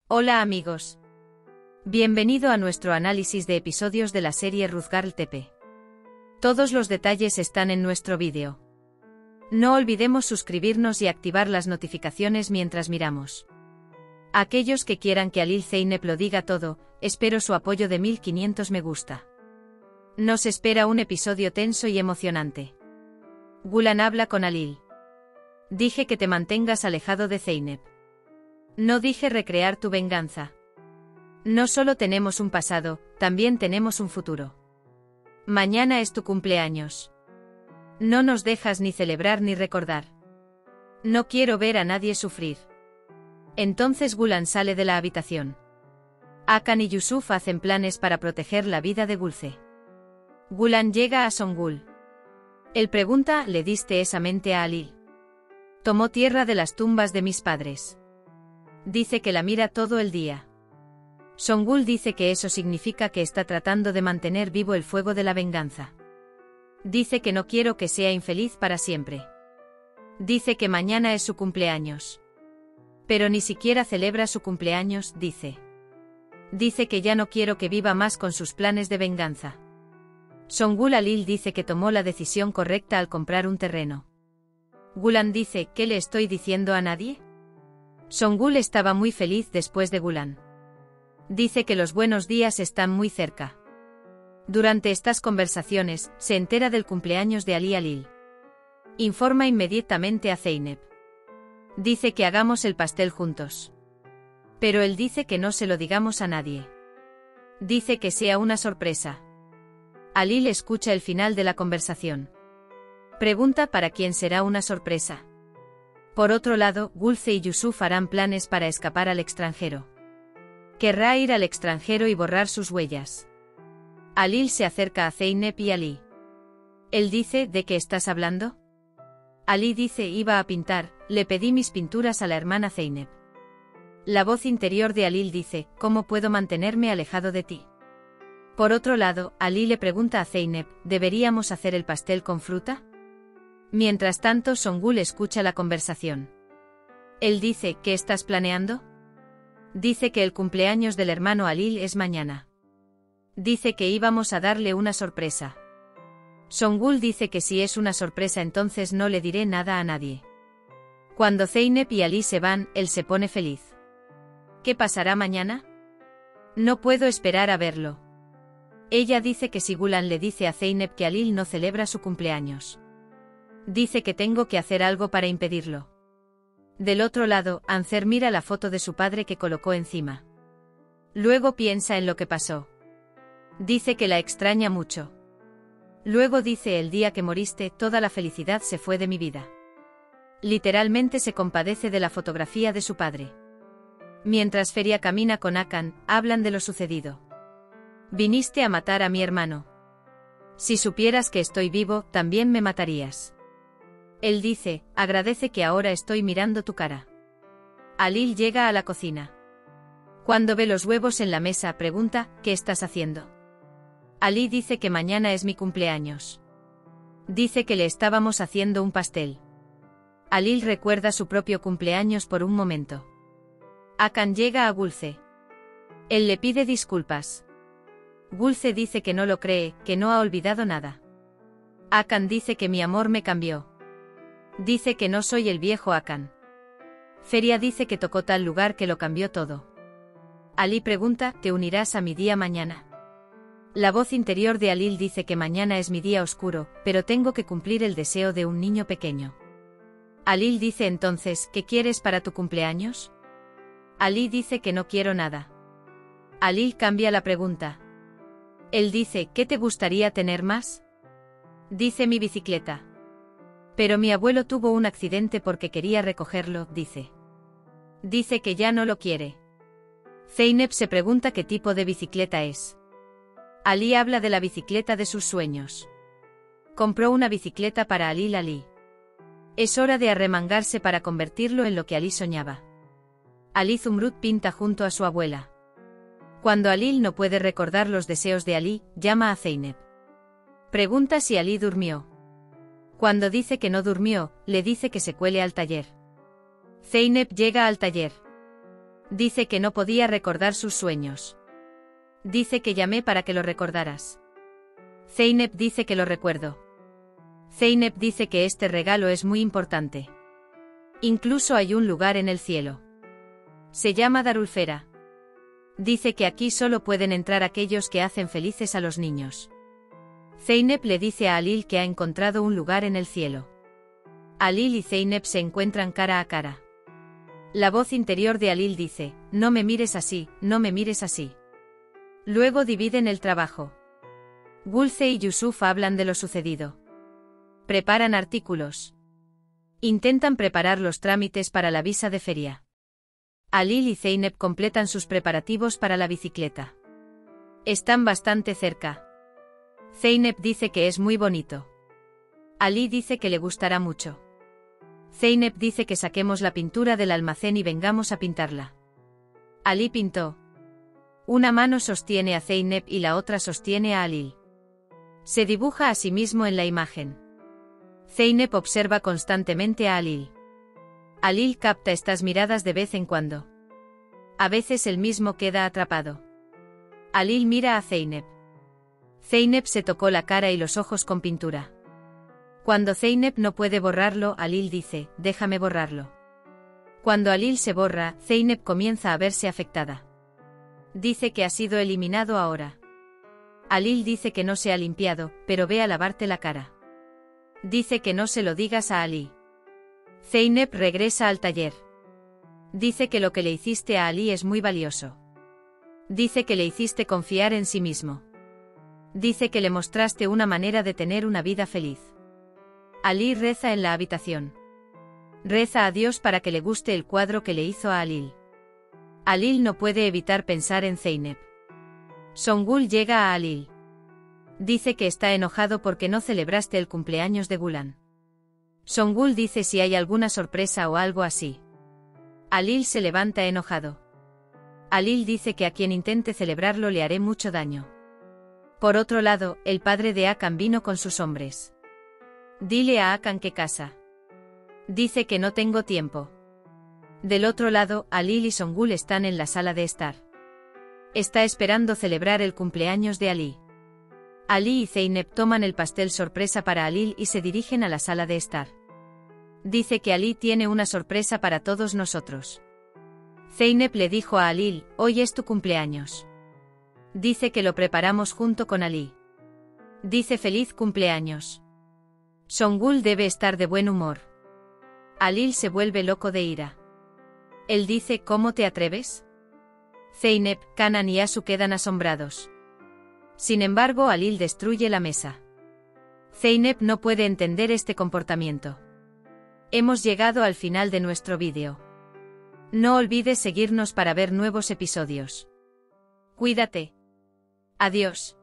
Hola amigos. Bienvenido a nuestro análisis de episodios de la serie Ruzgarl TP. Todos los detalles están en nuestro vídeo. No olvidemos suscribirnos y activar las notificaciones mientras miramos. Aquellos que quieran que Alil Zeynep lo diga todo, espero su apoyo de 1500 me gusta. Nos espera un episodio tenso y emocionante. Gulan habla con Alil. Dije que te mantengas alejado de Zeynep. No dije recrear tu venganza. No solo tenemos un pasado, también tenemos un futuro. Mañana es tu cumpleaños. No nos dejas ni celebrar ni recordar. No quiero ver a nadie sufrir. Entonces Gulan sale de la habitación. Hakan y Yusuf hacen planes para proteger la vida de Gulce. Gulan llega a Songul. Él pregunta, ¿le diste esa mente a Alil? Tomó tierra de las tumbas de mis padres. Dice que la mira todo el día. Songul dice que eso significa que está tratando de mantener vivo el fuego de la venganza. Dice que no quiero que sea infeliz para siempre. Dice que mañana es su cumpleaños. Pero ni siquiera celebra su cumpleaños, dice. Dice que ya no quiero que viva más con sus planes de venganza. Songul Alil dice que tomó la decisión correcta al comprar un terreno. Gulan dice, ¿qué le estoy diciendo a nadie? Songul estaba muy feliz después de Gulan. Dice que los buenos días están muy cerca. Durante estas conversaciones, se entera del cumpleaños de Alil. Informa inmediatamente a Zeynep. Dice que hagamos el pastel juntos. Pero él dice que no se lo digamos a nadie. Dice que sea una sorpresa. Alil escucha el final de la conversación. Pregunta para quién será una sorpresa. Por otro lado, Gulce y Yusuf harán planes para escapar al extranjero. Querrá ir al extranjero y borrar sus huellas. Alil se acerca a Zeynep y Ali. Él dice, ¿de qué estás hablando? Ali dice, iba a pintar, le pedí mis pinturas a la hermana Zeynep. La voz interior de Alil dice, ¿cómo puedo mantenerme alejado de ti? Por otro lado, Ali le pregunta a Zeynep, ¿deberíamos hacer el pastel con fruta? Mientras tanto, Songul escucha la conversación. Él dice, ¿qué estás planeando? Dice que el cumpleaños del hermano Alil es mañana. Dice que íbamos a darle una sorpresa. Songul dice que si es una sorpresa entonces no le diré nada a nadie. Cuando Zeynep y Ali se van, él se pone feliz. ¿Qué pasará mañana? No puedo esperar a verlo. Ella dice que si Gulan le dice a Zeynep que Alil no celebra su cumpleaños. Dice que tengo que hacer algo para impedirlo. Del otro lado, Ancer mira la foto de su padre que colocó encima. Luego piensa en lo que pasó. Dice que la extraña mucho. Luego dice, el día que moriste, toda la felicidad se fue de mi vida. Literalmente se compadece de la fotografía de su padre. Mientras Feria camina con Hakan, hablan de lo sucedido. Viniste a matar a mi hermano. Si supieras que estoy vivo, también me matarías. Él dice, agradece que ahora estoy mirando tu cara. Alil llega a la cocina. Cuando ve los huevos en la mesa, pregunta, ¿qué estás haciendo? Ali dice que mañana es mi cumpleaños. Dice que le estábamos haciendo un pastel. Alil recuerda su propio cumpleaños por un momento. Hakan llega a Gulce. Él le pide disculpas. Gulce dice que no lo cree, que no ha olvidado nada. Hakan dice que mi amor me cambió. Dice que no soy el viejo Hakan. Feria dice que tocó tal lugar que lo cambió todo. Ali pregunta, ¿te unirás a mi día mañana? La voz interior de Alil dice que mañana es mi día oscuro, pero tengo que cumplir el deseo de un niño pequeño. Alil dice entonces, ¿qué quieres para tu cumpleaños? Ali dice que no quiero nada. Alil cambia la pregunta. Él dice, ¿qué te gustaría tener más? Dice mi bicicleta. Pero mi abuelo tuvo un accidente porque quería recogerlo, dice. Dice que ya no lo quiere. Zeynep se pregunta qué tipo de bicicleta es. Ali habla de la bicicleta de sus sueños. Compró una bicicleta para Ali. Es hora de arremangarse para convertirlo en lo que Ali soñaba. Ali Zumrud pinta junto a su abuela. Cuando Alil no puede recordar los deseos de Ali, llama a Zeynep. Pregunta si Ali durmió. Cuando dice que no durmió, le dice que se cuele al taller. Zeynep llega al taller. Dice que no podía recordar sus sueños. Dice que llamé para que lo recordaras. Zeynep dice que lo recuerdo. Zeynep dice que este regalo es muy importante. Incluso hay un lugar en el cielo. Se llama Darulfera. Dice que aquí solo pueden entrar aquellos que hacen felices a los niños. Zeynep le dice a Halil que ha encontrado un lugar en el cielo. Halil y Zeynep se encuentran cara a cara. La voz interior de Halil dice, no me mires así, no me mires así. Luego dividen el trabajo. Gulce y Yusuf hablan de lo sucedido. Preparan artículos. Intentan preparar los trámites para la visa de feria. Halil y Zeynep completan sus preparativos para la bicicleta. Están bastante cerca. Zeynep dice que es muy bonito. Halil dice que le gustará mucho. Zeynep dice que saquemos la pintura del almacén y vengamos a pintarla. Halil pintó. Una mano sostiene a Zeynep y la otra sostiene a Halil. Se dibuja a sí mismo en la imagen. Zeynep observa constantemente a Halil. Halil capta estas miradas de vez en cuando. A veces él mismo queda atrapado. Halil mira a Zeynep. Zeynep se tocó la cara y los ojos con pintura. Cuando Zeynep no puede borrarlo, Halil dice, déjame borrarlo. Cuando Halil se borra, Zeynep comienza a verse afectada. Dice que ha sido eliminado ahora. Halil dice que no se ha limpiado, pero ve a lavarte la cara. Dice que no se lo digas a Halil. Zeynep regresa al taller. Dice que lo que le hiciste a Halil es muy valioso. Dice que le hiciste confiar en sí mismo. Dice que le mostraste una manera de tener una vida feliz. Halil reza en la habitación. Reza a Dios para que le guste el cuadro que le hizo a Halil. Halil no puede evitar pensar en Zeynep. Songül llega a Halil. Dice que está enojado porque no celebraste el cumpleaños de Gulan. Songül dice si hay alguna sorpresa o algo así. Halil se levanta enojado. Halil dice que a quien intente celebrarlo le haré mucho daño. Por otro lado, el padre de Hakan vino con sus hombres. Dile a Hakan que casa. Dice que no tengo tiempo. Del otro lado, Halil y Songül están en la sala de estar. Está esperando celebrar el cumpleaños de Halil. Halil y Zeynep toman el pastel sorpresa para Halil y se dirigen a la sala de estar. Dice que Halil tiene una sorpresa para todos nosotros. Zeynep le dijo a Halil, hoy es tu cumpleaños. Dice que lo preparamos junto con Halil. Dice feliz cumpleaños. Songül debe estar de buen humor. Halil se vuelve loco de ira. Él dice, ¿cómo te atreves? Zeynep, Canan y Asu quedan asombrados. Sin embargo, Halil destruye la mesa. Zeynep no puede entender este comportamiento. Hemos llegado al final de nuestro vídeo. No olvides seguirnos para ver nuevos episodios. Cuídate. Adiós.